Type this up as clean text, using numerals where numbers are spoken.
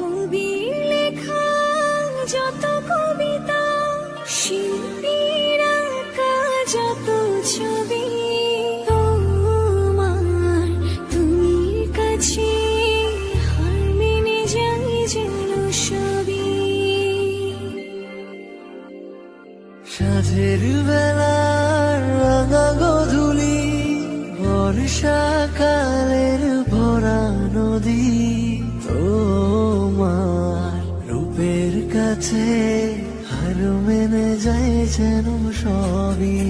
কবির লেখা যত কবিতা, শিল্পীর আঁকা যত ছবি, তোমার তুমির কাছে হার মেনে যাই যেন সবই। সাঁঝের বেলার রাঙা গধূলি, বর্ষাকালের ভরা নদী, তোমার রূপের কাছে হার মেনে যায় যেন সবই।